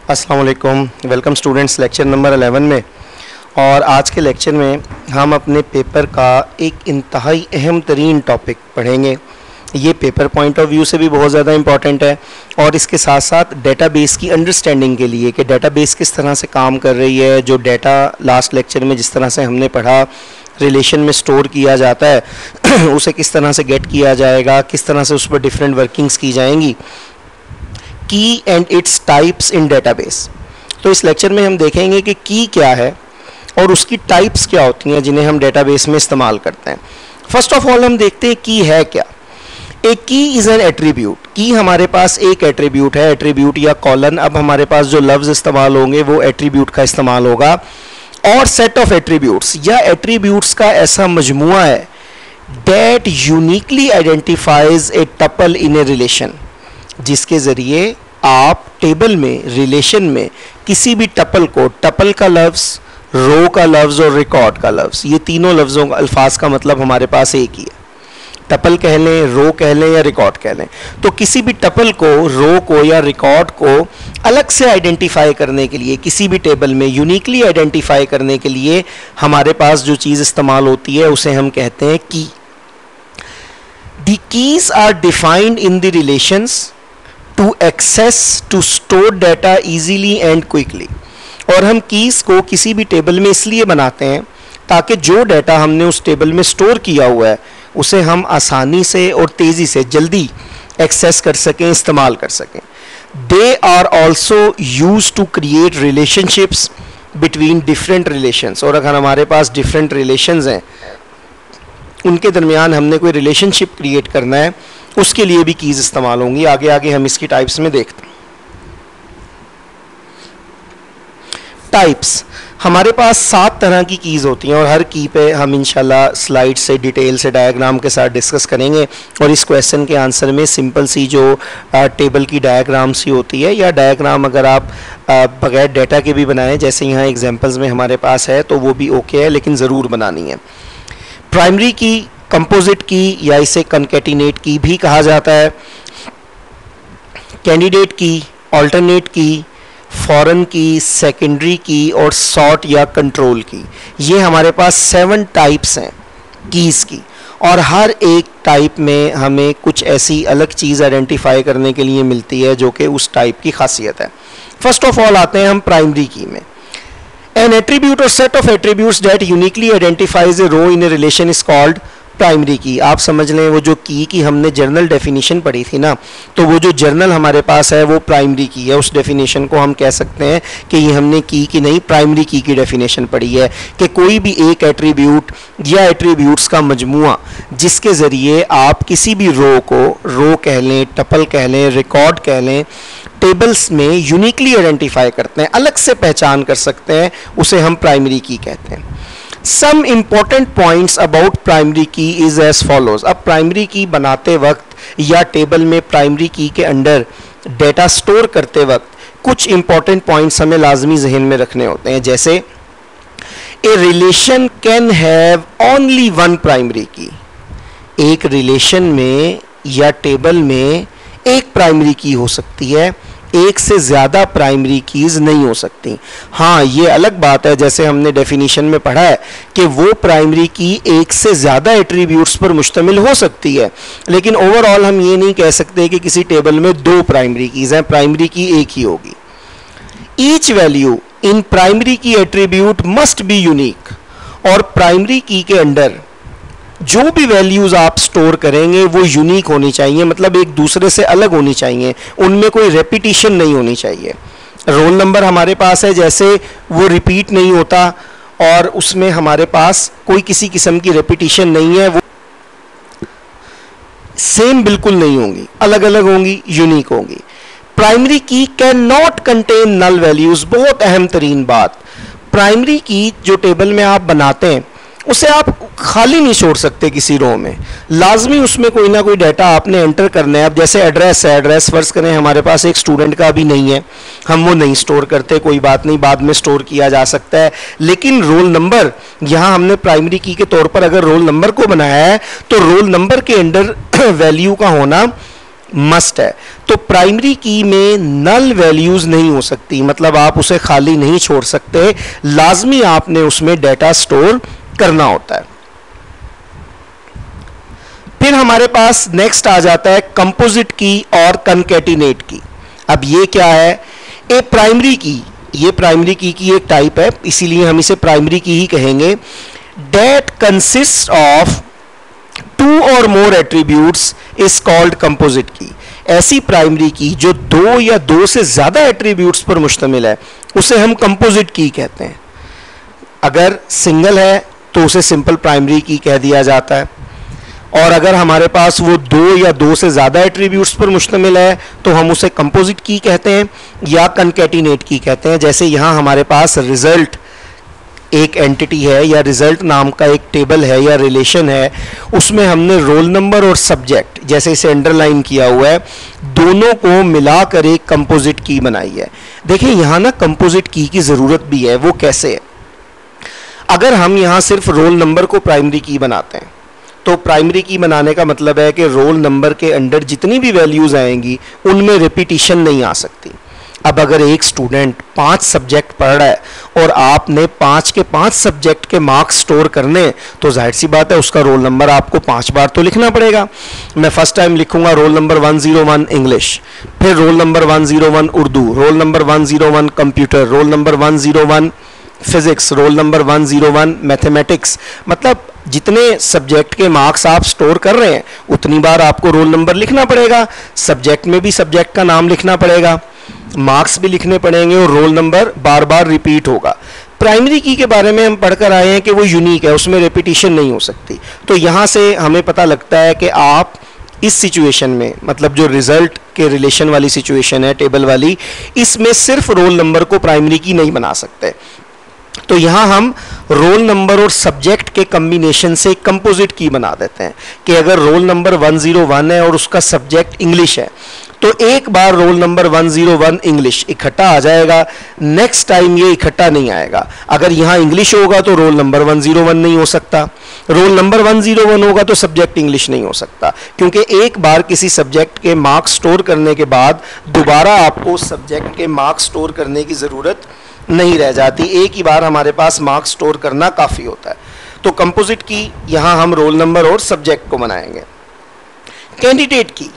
अस्सलाम वालेकुम। Welcome students lecture number 11 में। और आज के लेक्चर में हम अपने पेपर का एक इंतहाई अहम तरीन टॉपिक पढ़ेंगे। ये पेपर पॉइंट ऑफ व्यू से भी बहुत ज़्यादा इम्पॉर्टेंट है और इसके साथ साथ डेटाबेस की अंडरस्टैंडिंग के लिए कि डेटाबेस किस तरह से काम कर रही है। जो डेटा लास्ट लेक्चर में जिस तरह से हमने पढ़ा रिलेशन में स्टोर किया जाता है उसे किस तरह से गेट किया जाएगा, किस तरह से उस पर डिफरेंट वर्किंग्स की जाएंगी। की and its types in database. तो इस लेक्चर में हम देखेंगे कि की क्या है और उसकी टाइप्स क्या होती हैं जिन्हें हम डेटाबेस में इस्तेमाल करते हैं। फर्स्ट ऑफ ऑल हम देखते हैं की है क्या। एक की इज़ एन एट्रीब्यूट। की हमारे पास एक एट्रीब्यूट है, एट्रीब्यूट या कॉलन। अब हमारे पास जो लफ्ज़ इस्तेमाल होंगे वो एट्रीब्यूट का इस्तेमाल होगा। और सेट ऑफ एट्रीब्यूट्स या एट्रीब्यूट्स का ऐसा मजमुआ है that uniquely identifies A tuple in a relation, जिसके ज़रिए आप टेबल में, रिलेशन में किसी भी टपल को, टपल का लफ्ज़, रो का लफ्ज़ और रिकॉर्ड का लफ्ज़, ये तीनों लफ्ज़ों का अल्फाज का मतलब हमारे पास एक ही है। टपल कह लें, रो कह लें या रिकॉर्ड कह लें। तो किसी भी टपल को, रो को या रिकॉर्ड को अलग से आइडेंटिफाई करने के लिए, किसी भी टेबल में यूनिकली आइडेंटिफाई करने के लिए हमारे पास जो चीज़ इस्तेमाल होती है उसे हम कहते हैं की। The keys are defined in the relations to access to store data easily and quickly. और हम कीज़ को किसी भी टेबल में इसलिए बनाते हैं ताकि जो डाटा हमने उस टेबल में स्टोर किया हुआ है उसे हम आसानी से और तेज़ी से जल्दी एक्सेस कर सकें, इस्तेमाल कर सकें। They are also use to create relationships between different relations. और अगर हमारे पास डिफरेंट रिलेशंस हैं, उनके दरमियान हमने कोई रिलेशनशिप क्रिएट करना है, उसके लिए भी कीज़ इस्तेमाल होंगी। आगे आगे हम इसकी टाइप्स में देखते हैं। टाइप्स, हमारे पास 7 तरह की कीज़ होती हैं और हर की पे हम इंशाल्लाह स्लाइड से, डिटेल से, डायग्राम के साथ डिस्कस करेंगे। और इस क्वेश्चन के आंसर में सिंपल सी जो टेबल की डायग्राम सी होती है, या डायग्राम अगर आप बगैर डाटा के भी बनाएं, जैसे यहाँ एग्जांपल्स में हमारे पास है, तो वो भी ओके है, लेकिन ज़रूर बनानी है। प्राइमरी की, कंपोजिट की या इसे कनकैटिनेट की भी कहा जाता है, कैंडिडेट की, ऑल्टरनेट की, फॉरेन की, सेकेंडरी की और सॉर्ट या कंट्रोल की। ये हमारे पास 7 टाइप्स हैं कीज़ की। और हर एक टाइप में हमें कुछ ऐसी अलग चीज़ आइडेंटिफाई करने के लिए मिलती है जो कि उस टाइप की खासियत है। फर्स्ट ऑफ ऑल आते हैं हम प्राइमरी की में। An attribute or set of attributes that uniquely identifies a row in a relation is called primary की। आप समझ लें वो जो की हमने जर्नल डेफिनेशन पढ़ी थी ना, तो वो जो जर्नल हमारे पास है वो प्राइमरी की है। उस डेफिनेशन को हम कह सकते हैं कि ये हमने की नहीं, प्राइमरी की डेफिनेशन पढ़ी है कि कोई भी एक एट्रीब्यूट या एट्रीब्यूट्स का मजमुआ जिसके ज़रिए आप किसी भी रो को, रो कह लें, टपल कह लें, रिकॉर्ड कह लें, टेबल्स में यूनिकली आइडेंटिफाई करते हैं, अलग से पहचान कर सकते हैं, उसे हम प्राइमरी की कहते हैं। Some important points about primary key is as follows. अब प्राइमरी की बनाते वक्त या टेबल में प्राइमरी की के अंडर डेटा स्टोर करते वक्त कुछ इंपॉर्टेंट पॉइंट्स हमें लाजमी जहन में रखने होते हैं। जैसे a relation can have only one primary key. एक रिलेशन में या टेबल में एक प्राइमरी की हो सकती है, एक से ज़्यादा प्राइमरी कीज़ नहीं हो सकती। हाँ, ये अलग बात है, जैसे हमने डेफिनेशन में पढ़ा है कि वो प्राइमरी की एक से ज़्यादा एट्रीब्यूट्स पर मुश्तमिल हो सकती है, लेकिन ओवरऑल हम ये नहीं कह सकते कि किसी टेबल में 2 प्राइमरी कीज़ हैं, प्राइमरी की एक ही होगी। ईच वैल्यू इन प्राइमरी की एट्रीब्यूट मस्ट बी यूनिक। और प्राइमरी की के अंडर जो भी वैल्यूज़ आप स्टोर करेंगे वो यूनिक होनी चाहिए, मतलब एक दूसरे से अलग होनी चाहिए, उनमें कोई रेपिटिशन नहीं होनी चाहिए। रोल नंबर हमारे पास है, जैसे वो रिपीट नहीं होता और उसमें हमारे पास कोई किसी किस्म की रेपिटिशन नहीं है, वो सेम बिल्कुल नहीं होंगी, अलग अलग होंगी, यूनिक होंगी। Primary key can not contain null values. बहुत अहम तरीन बात, प्राइमरी की जो टेबल में आप बनाते हैं उसे आप खाली नहीं छोड़ सकते किसी रो में, लाजमी उसमें कोई ना कोई डाटा आपने एंटर करना है। अब जैसे एड्रेस है, एड्रेस फर्ज करें हमारे पास एक स्टूडेंट का भी नहीं है, हम वो नहीं स्टोर करते, कोई बात नहीं, बाद में स्टोर किया जा सकता है। लेकिन रोल नंबर, यहाँ हमने प्राइमरी की के तौर पर अगर रोल नंबर को बनाया है तो रोल नंबर के अंडर वैल्यू का होना मस्ट है। तो प्राइमरी की में नल वैल्यूज नहीं हो सकती, मतलब आप उसे खाली नहीं छोड़ सकते, लाजमी आपने उसमें डेटा स्टोर करना होता है। फिर हमारे पास नेक्स्ट आ जाता है कंपोजिट की और कनकैटिनेट की। अब ये क्या है? ए प्राइमरी की, ये प्राइमरी की एक टाइप है, इसीलिए हम इसे प्राइमरी की ही कहेंगे। डेट कंसिस्ट ऑफ 2 और मोर attributes is called composite key. ऐसी प्राइमरी की जो 2 या 2 से ज्यादा एट्रीब्यूट्स पर मुश्तमिल है उसे हम कंपोजिट की कहते हैं। अगर सिंगल है तो उसे सिंपल प्राइमरी की कह दिया जाता है, और अगर हमारे पास वो 2 या 2 से ज्यादा एट्रीब्यूट्स पर मुश्तमिल है तो हम उसे कंपोजिट की कहते हैं या कनकैटिनेट की कहते हैं। जैसे यहां हमारे पास रिजल्ट एक एंटिटी है या रिजल्ट नाम का एक टेबल है या रिलेशन है, उसमें हमने रोल नंबर और सब्जेक्ट, जैसे इसे अंडरलाइन किया हुआ है, दोनों को मिलाकर एक कंपोजिट की बनाई है। देखिए यहां ना कंपोजिट की जरूरत भी है। वो कैसे है? अगर हम यहां सिर्फ रोल नंबर को प्राइमरी की बनाते हैं तो प्राइमरी की बनाने का मतलब है कि रोल नंबर के अंडर जितनी भी वैल्यूज आएंगी उनमें रिपीटिशन नहीं आ सकती। अब अगर एक स्टूडेंट 5 सब्जेक्ट पढ़ रहा है और आपने 5 के 5 सब्जेक्ट के मार्क्स स्टोर करने, तो जाहिर सी बात है उसका रोल नंबर आपको 5 बार तो लिखना पड़ेगा। मैं फर्स्ट टाइम लिखूंगा रोल नंबर 101 इंग्लिश, फिर roll number 101 Urdu, roll number 101 computer, roll number 101 physics, roll number 101 mathematics. मतलब जितने सब्जेक्ट के मार्क्स आप स्टोर कर रहे हैं उतनी बार आपको रोल नंबर लिखना पड़ेगा, सब्जेक्ट में भी सब्जेक्ट का नाम लिखना पड़ेगा, मार्क्स भी लिखने पड़ेंगे और रोल नंबर बार बार रिपीट होगा। प्राइमरी की के बारे में हम पढ़कर आए हैं कि वो यूनिक है, उसमें रिपीटिशन नहीं हो सकती। तो यहां से हमें पता लगता है कि आप इस सिचुएशन में, मतलब जो रिजल्ट के रिलेशन वाली सिचुएशन है टेबल वाली, इसमें सिर्फ रोल नंबर को प्राइमरी की नहीं बना सकते। तो यहां हम रोल नंबर और सब्जेक्ट के कॉम्बिनेशन से कंपोजिट की बना देते हैं कि अगर रोल नंबर 101 है और उसका सब्जेक्ट इंग्लिश है तो एक बार रोल नंबर 101 इंग्लिश इकट्ठा आ जाएगा, नेक्स्ट टाइम ये इकट्ठा नहीं आएगा। अगर यहां इंग्लिश होगा तो रोल नंबर 101 नहीं हो सकता, रोल नंबर 101 होगा तो सब्जेक्ट इंग्लिश नहीं हो सकता, क्योंकि एक बार किसी सब्जेक्ट के मार्क्स स्टोर करने के बाद दोबारा आपको उस सब्जेक्ट के मार्क्स स्टोर करने की जरूरत नहीं रह जाती। एक ही बार हमारे पास मार्क्स स्टोर करना काफी होता है। तो कंपोजिट की यहां हम रोल नंबर और सब्जेक्ट को बनाएंगे। कैंडिडेट की,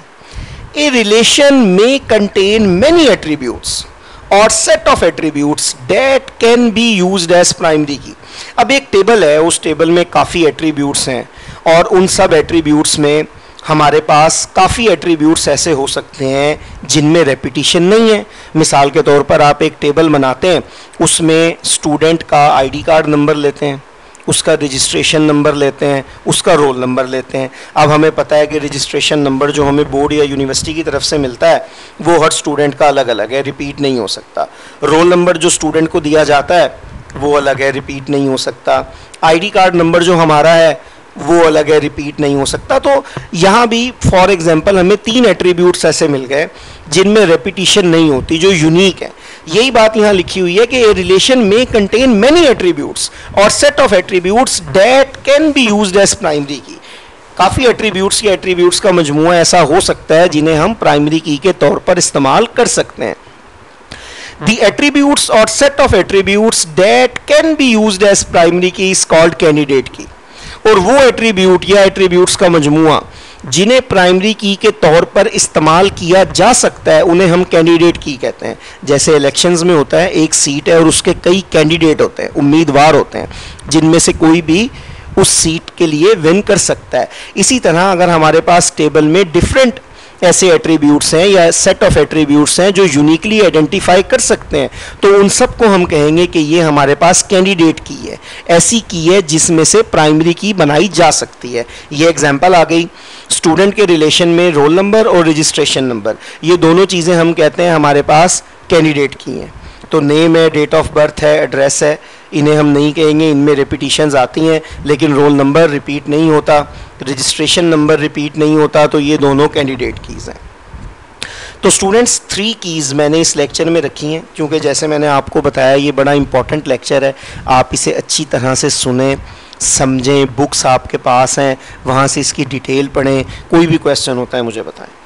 ए रिलेशन में कंटेन मेनी एट्रीब्यूट्स और set of attributes that can be used as primary key. अब एक टेबल है, उस टेबल में काफी एट्रीब्यूट्स हैं और उन सब एट्रीब्यूट्स में हमारे पास काफ़ी एट्रीब्यूट्स ऐसे हो सकते हैं जिनमें रेपिटिशन नहीं है। मिसाल के तौर पर आप एक टेबल बनाते हैं, उसमें स्टूडेंट का आईडी कार्ड नंबर लेते हैं, उसका रजिस्ट्रेशन नंबर लेते हैं, उसका रोल नंबर लेते हैं। अब हमें पता है कि रजिस्ट्रेशन नंबर जो हमें बोर्ड या यूनिवर्सिटी की तरफ से मिलता है वो हर स्टूडेंट का अलग अलग है, रिपीट नहीं हो सकता। रोल नंबर जो स्टूडेंट को दिया जाता है वो अलग है, रिपीट नहीं हो सकता। आईडी कार्ड नंबर जो हमारा है वो अलग है, रिपीट नहीं हो सकता। तो यहाँ भी फॉर एग्जांपल हमें 3 एट्रीब्यूट्स ऐसे मिल गए जिनमें रेपिटिशन नहीं होती, जो यूनिक है। यही बात यहाँ लिखी हुई है कि ए रिलेशन में कंटेन मेनी एट्रीब्यूट्स और set of attributes that can be used as primary key. काफ़ी एट्रीब्यूट्स या एट्रीब्यूट्स का मजमूआ ऐसा हो सकता है जिन्हें हम प्राइमरी की के तौर पर इस्तेमाल कर सकते हैं। The attributes or set of attributes that can be used as primary key is called candidate key। और वो एट्रीब्यूट या एट्रीब्यूट्स का मजमूआ जिन्हें प्राइमरी की के तौर पर इस्तेमाल किया जा सकता है उन्हें हम कैंडिडेट की कहते हैं। जैसे इलेक्शंस में होता है, एक सीट है और उसके कई कैंडिडेट होते हैं, उम्मीदवार होते हैं, जिनमें से कोई भी उस सीट के लिए विन कर सकता है। इसी तरह अगर हमारे पास टेबल में डिफरेंट ऐसे एट्रीब्यूट्स हैं या सेट ऑफ एट्रीब्यूट्स हैं जो यूनिकली आइडेंटिफाई कर सकते हैं, तो उन सब को हम कहेंगे कि ये हमारे पास कैंडिडेट की है, ऐसी की है जिसमें से प्राइमरी की बनाई जा सकती है। ये एग्जांपल आ गई। स्टूडेंट के रिलेशन में रोल नंबर और रजिस्ट्रेशन नंबर, ये दोनों चीज़ें हम कहते हैं हमारे पास कैंडिडेट की हैं। तो नेम है, डेट ऑफ बर्थ है, एड्रेस है, इन्हें हम नहीं कहेंगे, इनमें रिपीटिशंस आती हैं, लेकिन रोल नंबर रिपीट नहीं होता, रजिस्ट्रेशन नंबर रिपीट नहीं होता, तो ये दोनों कैंडिडेट कीज़ हैं। तो स्टूडेंट्स 3 कीज़ मैंने इस लेक्चर में रखी हैं, क्योंकि जैसे मैंने आपको बताया ये बड़ा इंपॉर्टेंट लेक्चर है, आप इसे अच्छी तरह से सुने, समझें, बुक्स आपके पास हैं, वहाँ से इसकी डिटेल पढ़ें। कोई भी क्वेश्चन होता है मुझे बताएं।